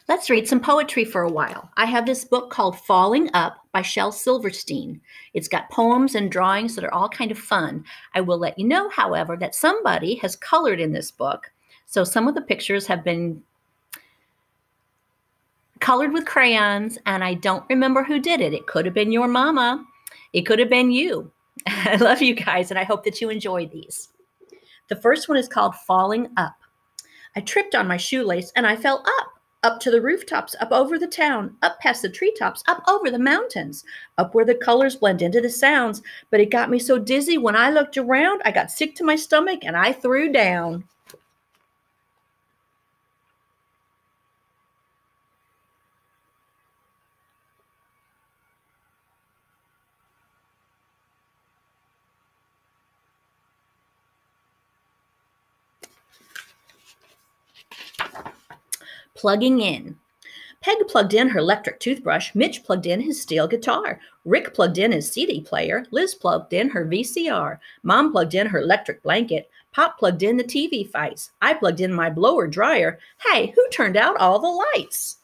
Let's read some poetry for a while. I have this book called Falling Up by Shel Silverstein. It's got poems and drawings that are all kind of fun. I will let you know, however, that somebody has colored in this book. So some of the pictures have been colored with crayons, and I don't remember who did it. It could have been your mama. It could have been you. I love you guys, and I hope that you enjoy these. The first one is called Falling Up. I tripped on my shoelace and I fell up to the rooftops, up over the town, up past the treetops, up over the mountains, up where the colors blend into the sounds. But it got me so dizzy when I looked around, I got sick to my stomach and I threw down. Plugging in. Peg plugged in her electric toothbrush, Mitch plugged in his steel guitar, Rick plugged in his CD player, Liz plugged in her VCR, Mom plugged in her electric blanket, Pop plugged in the TV fights, I plugged in my blower dryer. Hey, who turned out all the lights?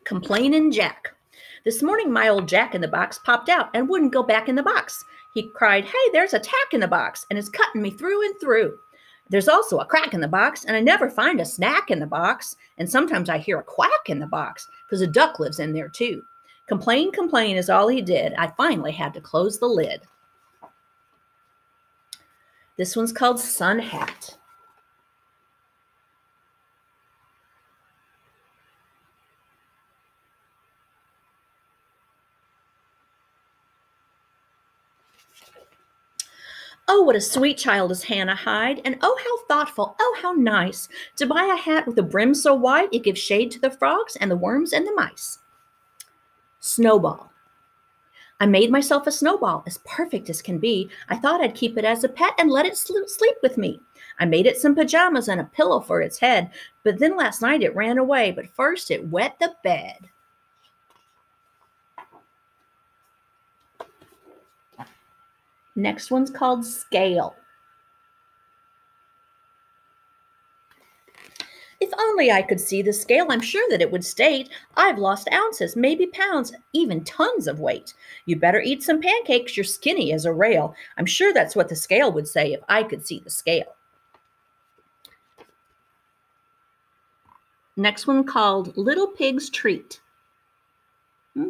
Complainin' Jack. This morning, my old Jack in the Box popped out and wouldn't go back in the box. He cried, "Hey, there's a tack in the box, and it's cutting me through and through. There's also a crack in the box, and I never find a snack in the box. And sometimes I hear a quack in the box, because a duck lives in there too." Complain, complain is all he did. I finally had to close the lid. This one's called Sun Hat. Oh, what a sweet child is Hannah Hyde, and oh, how thoughtful, oh, how nice, to buy a hat with a brim so wide it gives shade to the frogs and the worms and the mice. Snowball. I made myself a snowball, as perfect as can be. I thought I'd keep it as a pet and let it sleep with me. I made it some pajamas and a pillow for its head, but then last night it ran away, but first it wet the bed. Next one's called Scale. If only I could see the scale, I'm sure that it would state, I've lost ounces, maybe pounds, even tons of weight. You better eat some pancakes, you're skinny as a rail. I'm sure that's what the scale would say if I could see the scale. Next one called Little Pig's Treat.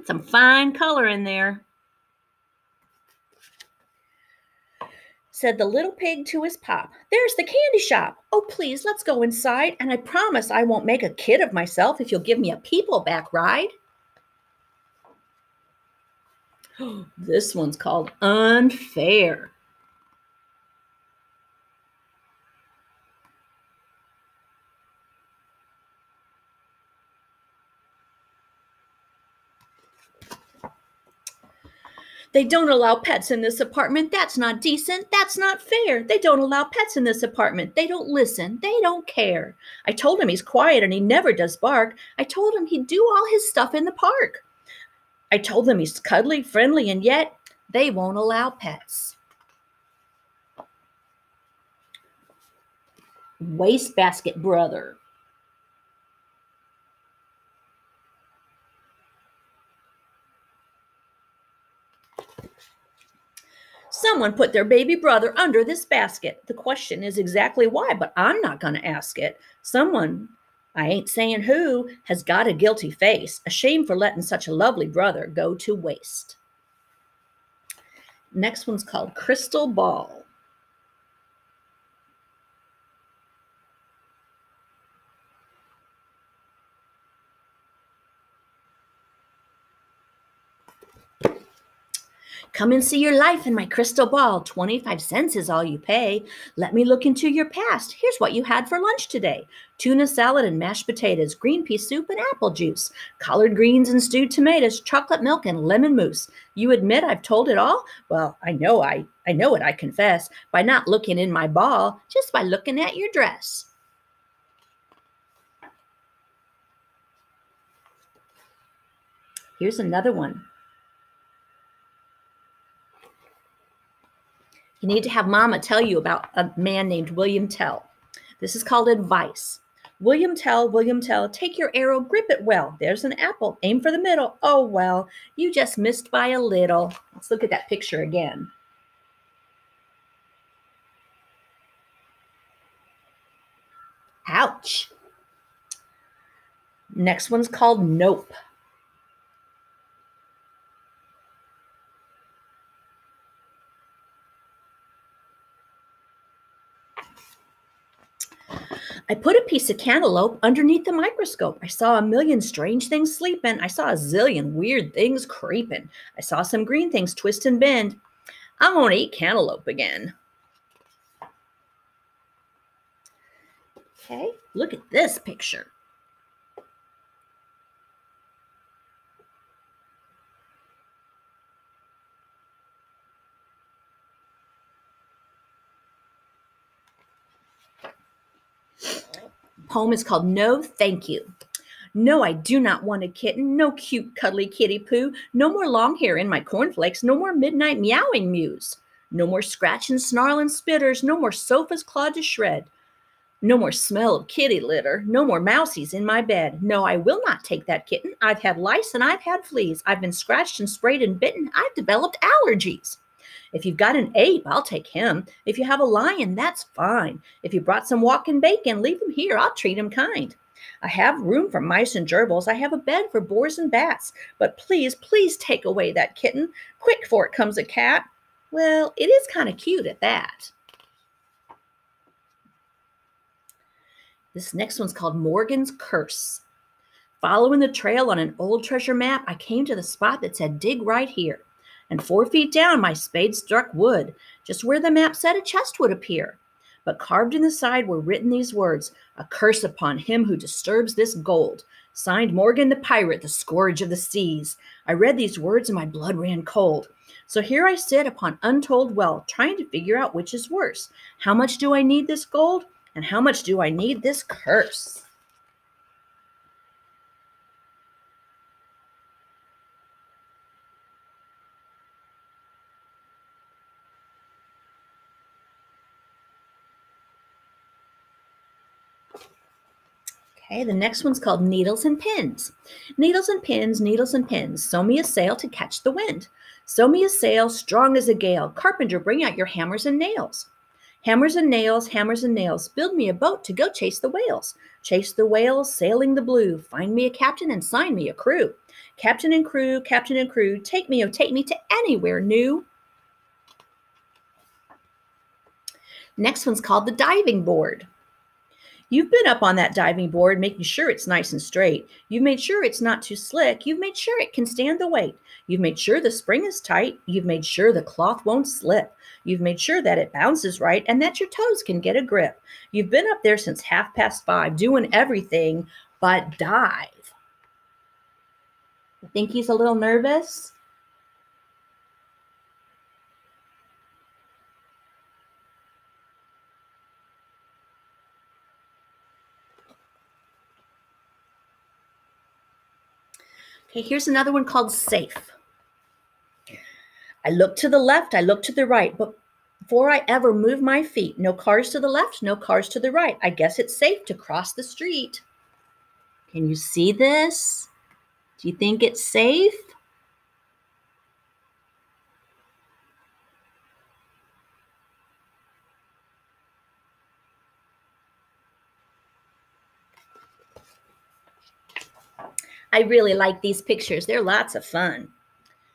Some fine color in there. Said the little pig to his pop, "There's the candy shop. Oh, please, let's go inside, and I promise I won't make a kid of myself if you'll give me a people-back ride." This one's called Unfair. They don't allow pets in this apartment. That's not decent. That's not fair. They don't allow pets in this apartment. They don't listen. They don't care. I told him he's quiet and he never does bark. I told him he'd do all his stuff in the park. I told them he's cuddly, friendly, and yet they won't allow pets. Wastebasket brother. Someone put their baby brother under this basket. The question is exactly why, but I'm not going to ask it. Someone, I ain't saying who, has got a guilty face, ashamed for letting such a lovely brother go to waste. Next one's called Crystal Ball. Come and see your life in my crystal ball. 25 cents is all you pay. Let me look into your past. Here's what you had for lunch today. Tuna salad and mashed potatoes, green pea soup and apple juice, collard greens and stewed tomatoes, chocolate milk and lemon mousse. You admit I've told it all? Well, I know it, I confess, by not looking in my ball, just by looking at your dress. Here's another one. You need to have Mama tell you about a man named William Tell. This is called advice. William Tell, take your arrow, grip it well. There's an apple, aim for the middle. Oh, well, you just missed by a little. Let's look at that picture again. Ouch. Next one's called Nope. I put a piece of cantaloupe underneath the microscope. I saw a million strange things sleeping. I saw a zillion weird things creeping. I saw some green things twist and bend. I won't eat cantaloupe again. Okay, look at this picture. Poem is called No Thank You. No, I do not want a kitten. No cute, cuddly kitty poo. No more long hair in my cornflakes. No more midnight meowing mews. No more scratching, snarling spitters. No more sofas clawed to shred. No more smell of kitty litter. No more mousies in my bed. No, I will not take that kitten. I've had lice and I've had fleas. I've been scratched and sprayed and bitten. I've developed allergies. If you've got an ape, I'll take him. If you have a lion, that's fine. If you brought some walking bacon, leave him here. I'll treat him kind. I have room for mice and gerbils. I have a bed for boars and bats. But please, please take away that kitten. Quick, for it comes a cat. Well, it is kind of cute at that. This next one's called Morgan's Curse. Following the trail on an old treasure map, I came to the spot that said dig right here. And 4 feet down, my spade struck wood. Just where the map said a chest would appear. But carved in the side were written these words, a curse upon him who disturbs this gold. Signed Morgan the pirate, the scourge of the seas. I read these words and my blood ran cold. So here I sit upon untold wealth, trying to figure out which is worse. How much do I need this gold? And how much do I need this curse? Okay, the next one's called Needles and Pins. Needles and pins, needles and pins. Sew me a sail to catch the wind. Sew me a sail strong as a gale. Carpenter, bring out your hammers and nails. Hammers and nails, hammers and nails. Build me a boat to go chase the whales. Chase the whales, sailing the blue. Find me a captain and sign me a crew. Captain and crew, take me, oh, take me to anywhere new. Next one's called the diving board. You've been up on that diving board, making sure it's nice and straight. You've made sure it's not too slick. You've made sure it can stand the weight. You've made sure the spring is tight. You've made sure the cloth won't slip. You've made sure that it bounces right and that your toes can get a grip. You've been up there since 5:30, doing everything but dive. I think he's a little nervous. Okay, here's another one called Safe. I look to the left, I look to the right, but before I ever move my feet, no cars to the left, no cars to the right. I guess it's safe to cross the street. Can you see this? Do you think it's safe? I really like these pictures. They're lots of fun.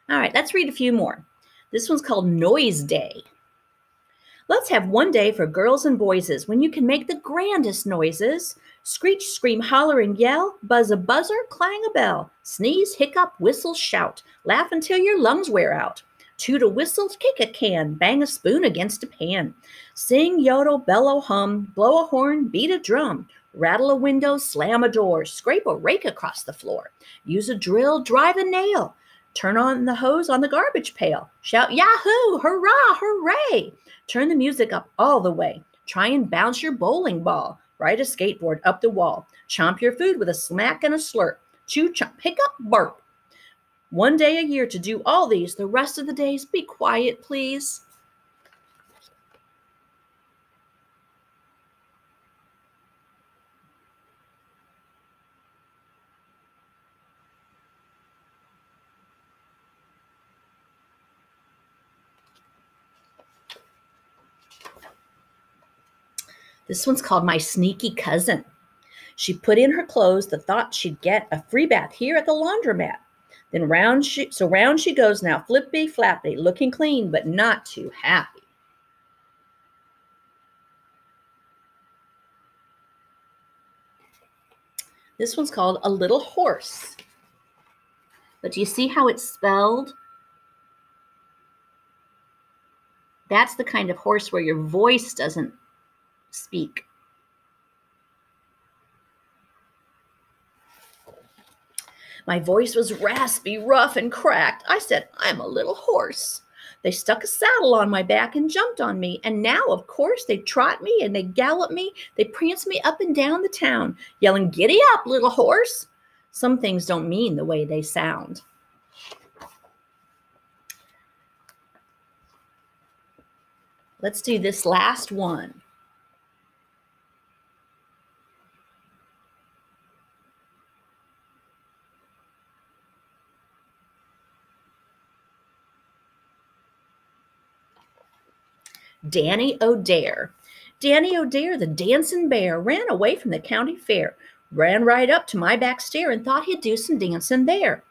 All right, let's read a few more. This one's called Noise Day. Let's have one day for girls and boyses when you can make the grandest noises. Screech, scream, holler, and yell. Buzz a buzzer, clang a bell. Sneeze, hiccup, whistle, shout. Laugh until your lungs wear out. Toot a whistle, kick a can. Bang a spoon against a pan. Sing, yodel, bellow, hum. Blow a horn, beat a drum. Rattle a window, slam a door. Scrape a rake across the floor. Use a drill, drive a nail. Turn on the hose on the garbage pail. Shout, Yahoo! Hurrah! Hooray! Turn the music up all the way. Try and bounce your bowling ball. Ride a skateboard up the wall. Chomp your food with a smack and a slurp. Chew, chomp, hiccup, burp. 1 day a year to do all these. The rest of the days, be quiet, please. This one's called My Sneaky Cousin. She put in her clothes the thought she'd get a free bath here at the laundromat. Then round she goes now, flippy flappy, looking clean but not too happy. This one's called A Little Horse. But do you see how it's spelled? That's the kind of horse where your voice doesn't speak. My voice was raspy, rough, and cracked. I said, I'm a little horse. They stuck a saddle on my back and jumped on me. And now, of course, they trot me and they gallop me. They prance me up and down the town, yelling, giddy up, little horse. Some things don't mean the way they sound. Let's do this last one. Danny O'Dare. Danny O'Dare, the dancing bear, ran away from the county fair, ran right up to my back stair and thought he'd do some dancing there.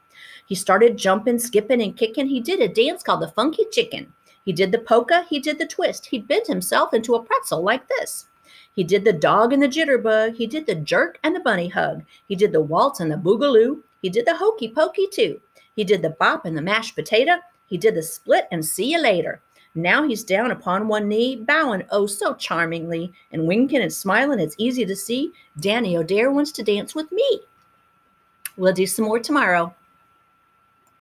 He started jumping, skipping, and kicking. He did a dance called the Funky Chicken. He did the polka, he did the twist. He bent himself into a pretzel like this. He did the dog and the jitterbug. He did the jerk and the bunny hug. He did the waltz and the boogaloo. He did the hokey pokey too. He did the bop and the mashed potato. He did the split and see you later. Now he's down upon one knee, bowing oh so charmingly, and winking and smiling. It's easy to see Danny O'Dare wants to dance with me. We'll do some more tomorrow.